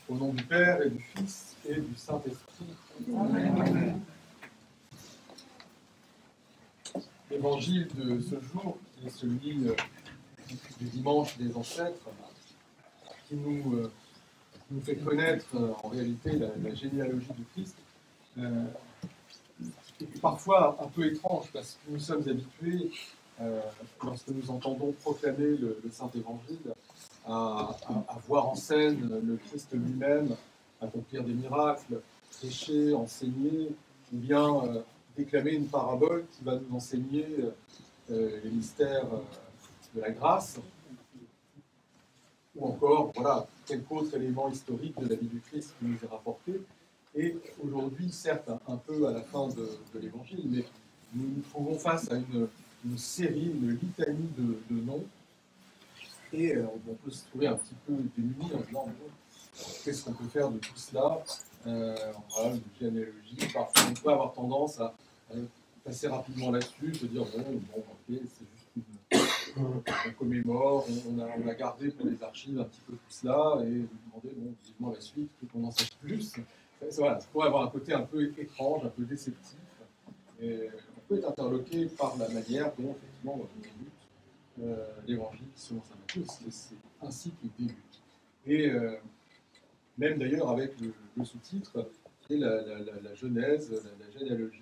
Au nom du Père et du Fils et du Saint-Esprit. Amen. L'évangile de ce jour, qui est celui du dimanche des ancêtres, qui nous fait connaître en réalité la généalogie du Christ, est parfois un peu étrange parce que nous sommes habitués, lorsque nous entendons proclamer le Saint-Évangile, à voir en scène le Christ lui-même accomplir des miracles, prêcher, enseigner, ou bien déclamer une parabole qui va nous enseigner les mystères de la grâce, ou encore, voilà, quelque autre élément historique de la vie du Christ qui nous est rapporté. Et aujourd'hui, certes, un peu à la fin de l'Évangile, mais nous nous trouvons face à une série, une litanie de noms, et on peut se trouver un petit peu démuni en disant qu'est-ce qu'on peut faire de tout cela, voilà, une généalogie. Parfois, on peut avoir tendance à passer rapidement là-dessus, se dire bon, ok, c'est juste on commémore, on a gardé pour les archives un petit peu tout cela, et vous demandez, vivement la suite, qu'on en sache plus. Voilà, ça pourrait avoir un côté un peu étrange, un peu déceptif, et on peut être interloqué par la manière dont, effectivement, on débute l'évangile selon saint Matthieu, c'est ainsi qu'il débute. Et même d'ailleurs avec le sous-titre, qui est la genèse, la généalogie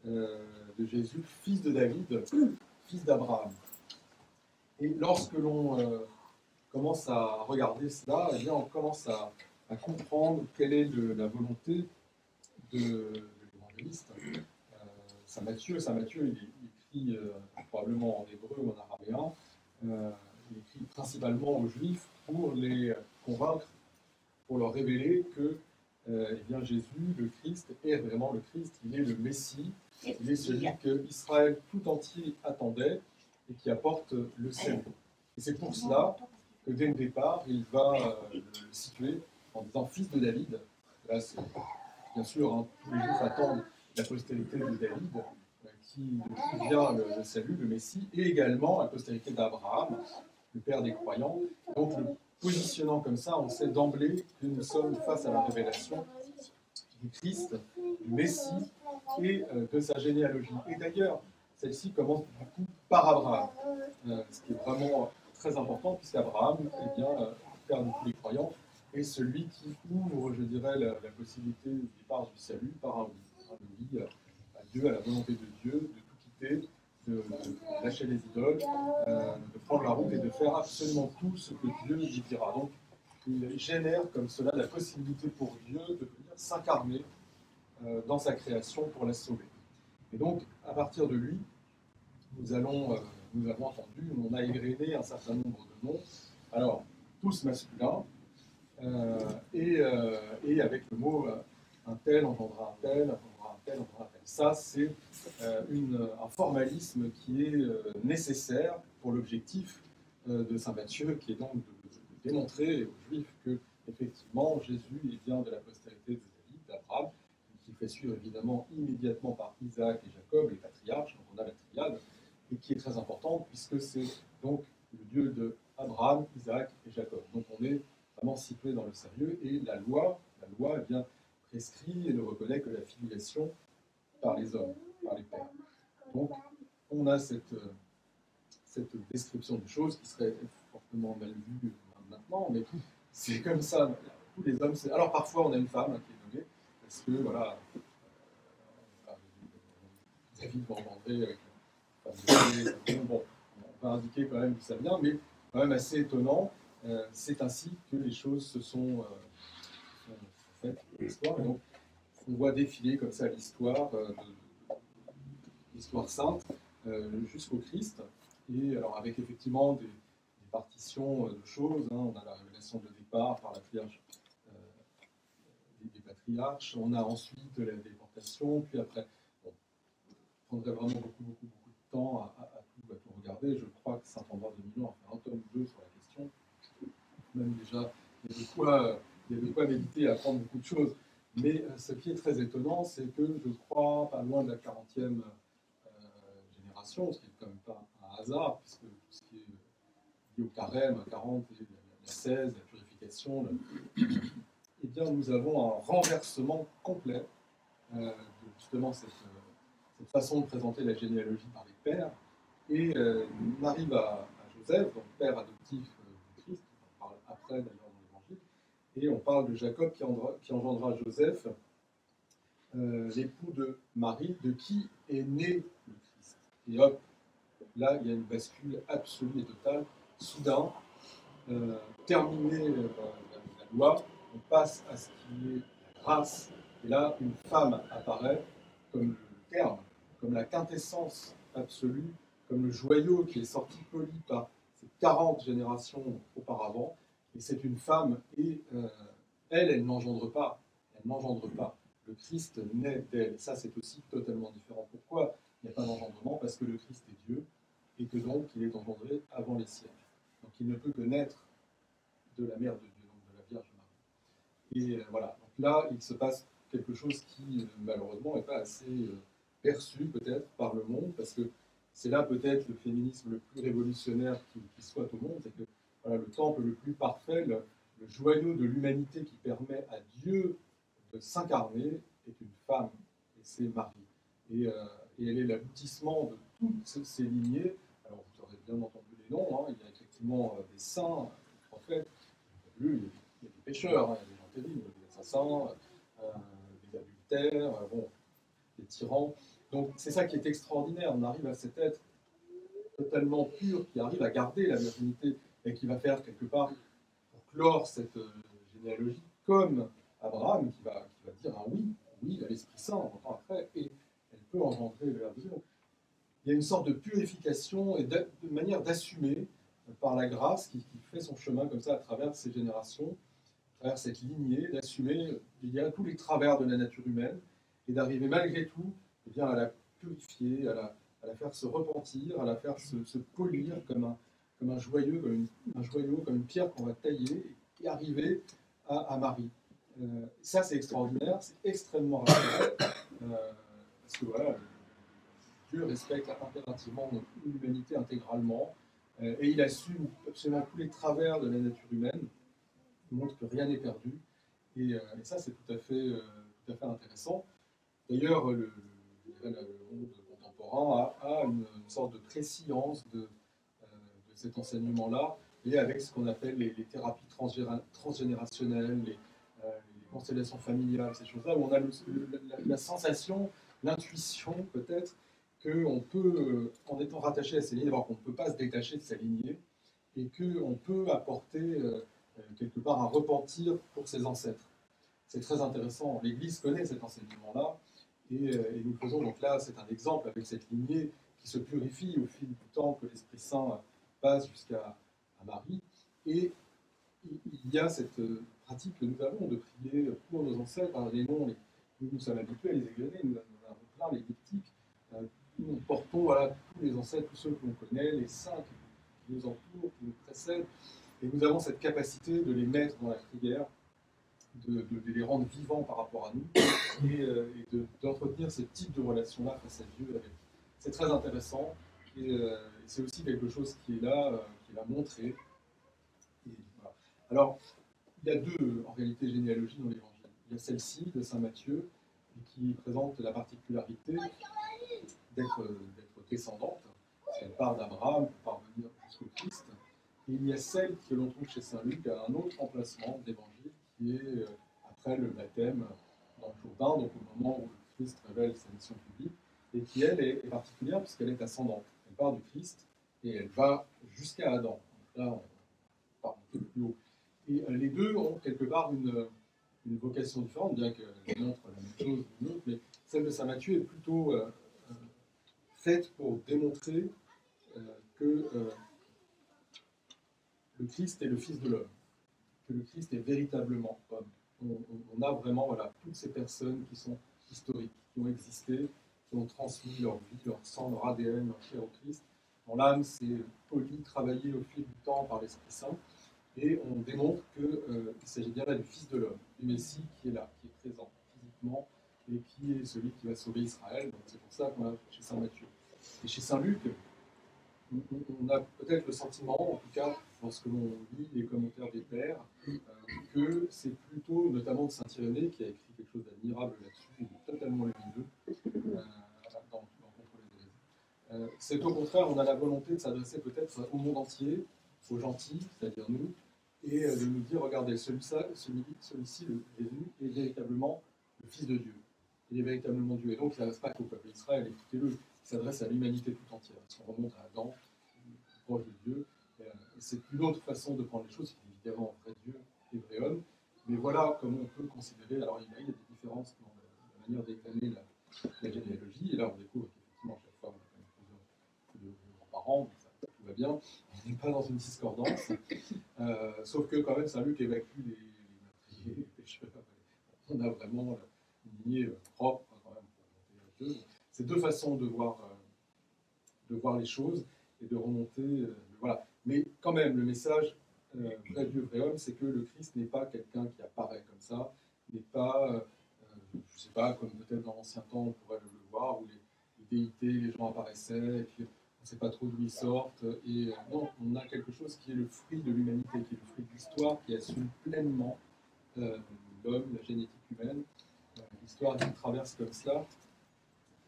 de Jésus, fils de David, fils d'Abraham. Et lorsque l'on commence à regarder cela, eh bien, on commence à comprendre quelle est la volonté de l'évangéliste. Saint Matthieu, il écrit probablement en hébreu ou en araméen, il écrit principalement aux Juifs pour les convaincre, pour leur révéler que eh bien, Jésus, le Christ, est vraiment le Christ, il est le Messie, il est celui que Israël tout entier attendait et qui apporte le salut. Et c'est pour cela que dès le départ, il va le situer en disant fils de David. Là, c'est bien sûr, hein, tous les Juifs attendent la postérité de David, de qui vient le salut, le Messie, et également la postérité d'Abraham, le père des croyants. Donc, le positionnant comme ça, on sait d'emblée que nous sommes face à la révélation du Christ, du Messie et de sa généalogie. Et d'ailleurs, celle-ci commence du coup par Abraham, ce qui est vraiment très important, puisqu'Abraham est bien le père de tous les croyants et celui qui ouvre, je dirais, la possibilité du départ du salut par un oui à Dieu, à la volonté de Dieu, de tout quitter, de lâcher les idoles, de prendre la route et de faire absolument tout ce que Dieu lui dira. Donc, il génère comme cela la possibilité pour Dieu de venir s'incarner dans sa création pour la sauver. Et donc, à partir de lui, nous avons entendu, on a égrené un certain nombre de noms, alors tous masculins, et avec le mot un tel engendra un tel, engendra un tel, engendra un tel. Ça, c'est un formalisme qui est nécessaire pour l'objectif de saint Matthieu, qui est donc de démontrer aux Juifs que, effectivement, Jésus est bien de la postérité de David, d'Abraham, qui fait suivre évidemment immédiatement par Isaac et Jacob, les patriarches, donc on a la triade, et qui est très importante puisque c'est donc le Dieu de Abraham, Isaac et Jacob. Donc on est vraiment situé dans le sérieux, et la loi eh bien, prescrit et ne reconnaît que la filiation par les hommes, par les pères. Donc on a cette description des choses qui serait fortement mal vue maintenant, mais c'est comme ça. Tous les hommes, alors parfois on a une femme qui est nommée, parce que voilà, David va engendrer avec bon, on va indiquer quand même d'où ça vient, mais quand même assez étonnant. C'est ainsi que les choses se sont faites dans l'histoire. Et donc, on voit défiler comme ça l'histoire, l'histoire sainte, jusqu'au Christ. Et alors, avec effectivement des partitions de choses, hein, on a la révélation de départ par la triarche des patriarches, on a ensuite la déportation, puis après, bon, on prendrait vraiment beaucoup de temps à tout regarder. Je crois que Saint-Ambroise de Milan a fait un tome ou deux sur la question. Même déjà, il y a de quoi méditer et apprendre beaucoup de choses. Mais ce qui est très étonnant, c'est que je crois, pas loin de la 40e génération, ce qui n'est quand même pas un hasard, puisque tout ce qui est lié au carême, à 40, la 16, la purification, eh bien, nous avons un renversement complet de justement cette façon de présenter la généalogie par les pères. Et on arrive à Joseph, donc père adoptif du Christ, on parle après d'ailleurs dans l'Évangile, et on parle de Jacob qui engendra Joseph, l'époux de Marie, de qui est né le Christ. Et hop, là, il y a une bascule absolue et totale. Soudain, terminée la loi, on passe à ce qui est la grâce. Et là, une femme apparaît comme le terme, comme la quintessence absolue, comme le joyau qui est sorti poli par ces 40 générations auparavant. Et c'est une femme, et elle n'engendre pas. Elle n'engendre pas. Le Christ naît d'elle. Et ça, c'est aussi totalement différent. Pourquoi il n'y a pas d'engendrement? Parce que le Christ est Dieu, et que donc il est engendré avant les siècles. Donc il ne peut que naître de la mère de Dieu, donc de la Vierge Marie. Et voilà, donc là, il se passe quelque chose qui, malheureusement, n'est pas assez perçu, peut-être, par le monde, parce que c'est là, peut-être, le féminisme le plus révolutionnaire qui soit au monde, c'est que voilà, le temple le plus parfait, le joyau de l'humanité qui permet à Dieu de s'incarner est une femme, et c'est Marie. Et elle est l'aboutissement de toutes ces lignées. Alors, vous aurez bien entendu les noms, hein. Il y a effectivement des saints, des prophètes, il y a des pécheurs, hein. Il y a des gens terribles, des assassins, des adultères, bon, des tyrans. Donc, c'est ça qui est extraordinaire. On arrive à cet être totalement pur qui arrive à garder la virginité et qui va faire quelque part, pour clore cette généalogie, comme Abraham qui va dire un oui à l'Esprit Saint, on entend après, et elle peut engendrer le Verbe de Dieu. Il y a une sorte de purification et de manière d'assumer par la grâce qui fait son chemin comme ça à travers ces générations, à travers cette lignée, d'assumer il y a tous les travers de la nature humaine et d'arriver malgré tout eh bien, à la purifier, à la faire se repentir, à la faire se polir comme un joyau, comme une pierre qu'on va tailler et arriver à Marie. Ça, c'est extraordinaire, c'est extrêmement rare, parce que voilà, Dieu respecte impérativement l'humanité intégralement, et il assume absolument tous les travers de la nature humaine, il montre que rien n'est perdu, et ça, c'est tout à fait intéressant. D'ailleurs, le monde contemporain a une sorte de préscience de cet enseignement-là, et avec ce qu'on appelle les thérapies transgénérationnelles, les constellations familiales, ces choses-là, où on a la sensation, l'intuition peut-être, qu'on peut, en étant rattaché à ces lignées, d'abord qu'on ne peut pas se détacher de sa lignée, et qu'on peut apporter quelque part un repentir pour ses ancêtres. C'est très intéressant. L'Église connaît cet enseignement-là, et nous faisons, donc là, c'est un exemple avec cette lignée qui se purifie au fil du temps que l'Esprit Saint passe jusqu'à Marie. Et il y a cette pratique que nous avons de prier pour nos ancêtres par les noms. Nous sommes habitués à les égrener, nous avons plein les diptyques. Nous portons voilà, tous les ancêtres, tous ceux que l'on connaît, les saints qui nous entourent, qui nous précèdent. Et nous avons cette capacité de les mettre dans la prière, de les rendre vivants par rapport à nous, et d'entretenir ce type de relation-là face à Dieu. C'est très intéressant, et c'est aussi quelque chose qui est là montré. Et voilà. Alors, il y a deux, en réalité, généalogies dans l'Évangile. Il y a celle-ci, de saint Matthieu, qui présente la particularité d'être descendante, parce qu'elle part d'Abraham pour parvenir jusqu'au Christ. Et il y a celle que l'on trouve chez saint Luc à un autre emplacement d'Évangile, qui est après le baptême dans le Jourdain, donc au moment où le Christ révèle sa mission publique, et qui, elle, est particulière puisqu'elle est ascendante. Elle part du Christ et elle va jusqu'à Adam. Donc là, on part un peu plus haut. Et les deux ont quelque part une vocation différente, bien qu'elles montrent la même chose l'une l'autre, mais celle de saint Matthieu est plutôt faite pour démontrer que le Christ est le Fils de l'homme, que le Christ est véritablement homme. On a vraiment voilà, toutes ces personnes qui sont historiques, qui ont existé, qui ont transmis leur vie, leur sang, leur ADN, leur chair au Christ. Dans l'âme, c'est poli, travaillé au fil du temps par l'Esprit Saint, et on démontre qu'il s'agit bien là du Fils de l'homme, du Messie qui est là, qui est présent physiquement, et qui est celui qui va sauver Israël. Donc c'est pour ça qu'on a chez saint Matthieu. Et chez saint Luc, on a peut-être le sentiment, en tout cas, lorsque l'on lit les commentaires des pères, que c'est plutôt, notamment de Saint-Irénée, qui a écrit quelque chose d'admirable là-dessus, il est totalement lumineux, dans Contre les hérésies. C'est au contraire, on a la volonté de s'adresser peut-être au monde entier, aux gentils, c'est-à-dire nous, et de nous dire, regardez, celui-ci, le Jésus, est véritablement le Fils de Dieu. Il est véritablement Dieu. Et donc, il ne s'adresse pas qu'au peuple d'Israël, écoutez-le, il s'adresse à l'humanité tout entière. Si on remonte à Adam, proche de Dieu, c'est une autre façon de prendre les choses, qui est évidemment vrai Dieu et vrai homme. Mais voilà comment on peut considérer. Alors, il y a des différences dans la manière d'examiner la généalogie. Et là, on découvre qu'effectivement, à chaque fois, on a plusieurs grands-parents, tout va bien. On n'est pas dans une discordance. Sauf que, quand même, Saint-Luc évacue les meurtriers, les pécheurs. On a vraiment une lignée propre, quand même, pour monter Dieu. C'est deux façons de voir les choses et de remonter. Voilà. Mais quand même, le message, vrai Dieu, vrai homme, c'est que le Christ n'est pas quelqu'un qui apparaît comme ça, n'est pas, je ne sais pas, comme peut-être dans l'ancien temps on pourrait le voir, où les déités, les gens apparaissaient, et puis on ne sait pas trop d'où ils sortent. Et non, on a quelque chose qui est le fruit de l'humanité, qui est le fruit de l'histoire, qui assume pleinement l'homme, la génétique humaine, l'histoire qui traverse comme cela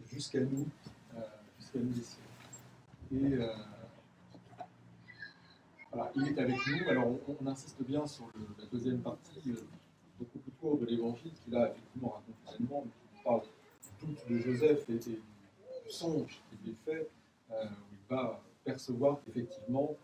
jusqu'à nous les siècles. Et voilà, il est avec nous. Alors, on insiste bien sur la deuxième partie, beaucoup plus courte de l'Évangile, qui là, effectivement, raconte pleinement, mais qui parle du doute de Joseph et du songe qui lui est fait, où il va percevoir qu'effectivement,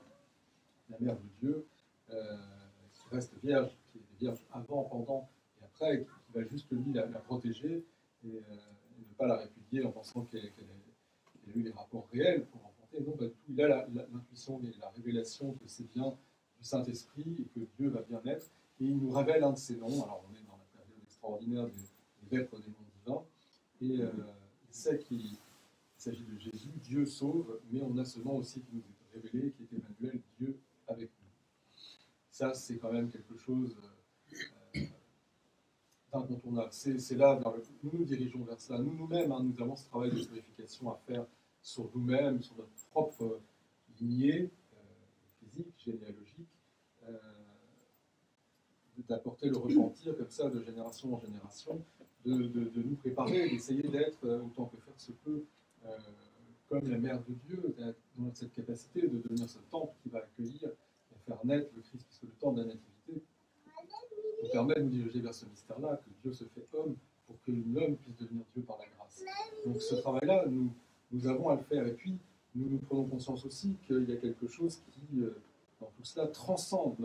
la mère de Dieu, qui reste vierge, qui est vierge avant, pendant et après, qui va juste lui la protéger et ne pas la répudier en pensant qu'elle a eu les rapports réels pour enfanter. Non, tout, il a l'intuition et la révélation que c'est bien du Saint-Esprit et que Dieu va bien être. Et il nous révèle un de ses noms. Alors, on est dans la période extraordinaire des vêpres des noms divins. Et il sait qu'il s'agit de Jésus, Dieu sauve, mais on a ce nom aussi qui nous est révélé, qui est Emmanuel, Dieu avec nous. Ça, c'est quand même quelque chose d'incontournable. C'est là, nous nous dirigeons vers cela. Nous-mêmes, nous avons ce travail de purification à faire sur nous-mêmes, sur notre propre lignée physique, généalogique, d'apporter le repentir comme ça de génération en génération, de nous préparer, d'essayer d'être, autant que faire se peut, comme la mère de Dieu, dans cette capacité de devenir ce temple qui va accueillir et faire naître le Christ, puisque le temps de la nativité nous permet de nous diriger vers ce mystère-là, que Dieu se fait homme pour que l'homme puisse devenir Dieu par la grâce. Donc ce travail-là, nous avons à le faire. Et puis, nous prenons conscience aussi qu'il y a quelque chose qui, dans tout cela, transcende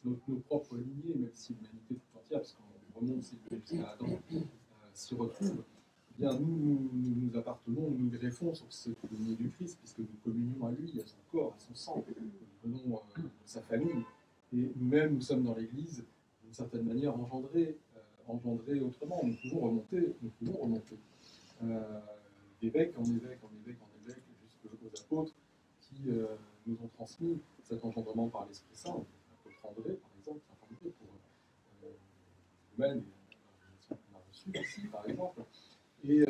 nos propres lignées, même si l'humanité tout entière, parce qu'on remonte jusqu'à Adam, s'y retrouve. Eh bien, nous appartenons, nous greffons sur cette lignée du Christ, puisque nous communions à lui, à son corps, à son sang. Nous venons de sa famille. Et nous-mêmes, nous sommes dans l'Église, d'une certaine manière, engendrés autrement. Nous pouvons remonter. D'évêque en évêque, jusqu'aux apôtres qui nous ont transmis cet engendrement par l'Esprit Saint. L'apôtre André, par exemple, Saint André, pour l'humaine et la qu'on a reçue aussi, par exemple. Et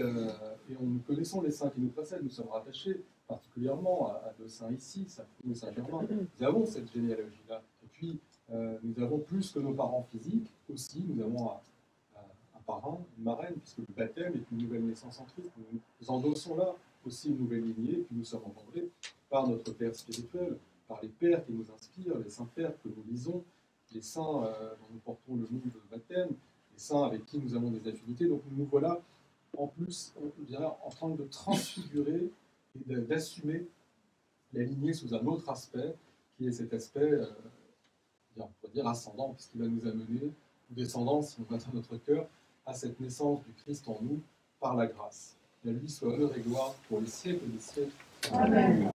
nous connaissons les saints qui nous précèdent, nous sommes rattachés particulièrement à deux saints ici, Saint-Cloud et Saint-Germain. Nous avons cette généalogie-là. Et puis, nous avons plus que nos parents physiques aussi, nous avons un parrain, une marraine, puisque le baptême est une nouvelle naissance en Christ. Nous endossons là aussi une nouvelle lignée, et puis nous sommes engendrés par notre Père spirituel, par les pères qui nous inspirent, les saints pères que nous lisons, les saints dont nous portons le nom de baptême, les saints avec qui nous avons des affinités. Donc nous voilà en plus, on dirait, en train de transfigurer et d'assumer la lignée sous un autre aspect, qui est cet aspect, on pourrait dire ascendant, puisqu'il va nous amener, ou descendant, si on maintient notre cœur, à cette naissance du Christ en nous par la grâce. Et à lui soit honneur et gloire pour les siècles des siècles. Amen.